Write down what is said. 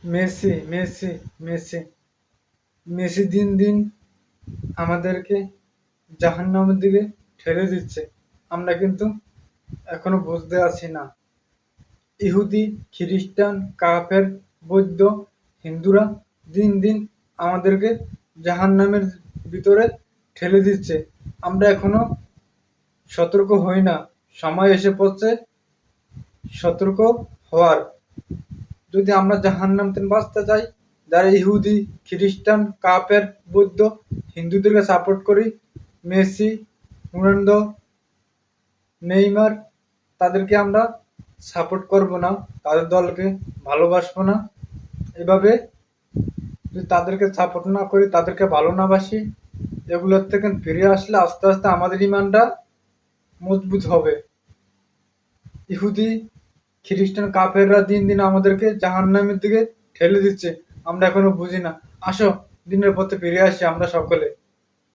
Messi Messi Messi Messi দিন দিন আমাদেরকে জাহান্নামের দিকে ঠেলে দিচ্ছে। আমরা কিন্তু এখনো বুঝতে পারছি না। ইহুদি, খ্রিস্টান, কাফের, বৌদ্ধ, হিন্দুরা দিন দিন আমাদেরকে জাহান্নামের ভিতরে ঠেলে দিচ্ছে। আমরা এখনো সতর্ক হই না। সময় এসে পড়ছে সতর্ক হওয়ার। যদি আমরা জাহান্নাম থেকে বাঁচতে চাই, যারা ইহুদি, খ্রিস্টান, কাফের, বৌদ্ধ, হিন্দুদেরকে সাপোর্ট করি, মেসি, রোনালদো, নেইমার, তাদেরকে আমরা সাপোর্ট করব না, তাদের দলকে ভালোবাসবো না। এভাবে যদি তাদেরকে সাপোর্ট না করি, তাদেরকে ভালো না বাসি, এগুলোর থেকে ফিরে আসলে আস্তে আস্তে আমাদের ইমানটা মজবুত হবে। ইহুদি, খ্রিস্টান, কাফেররা দিন দিন আমাদেরকে জাহান্নামের দিকে ঠেলে দিচ্ছে। আমরা এখনো বুঝি না। আসো দিনের পথে ফিরে আসি আমরা সকলে।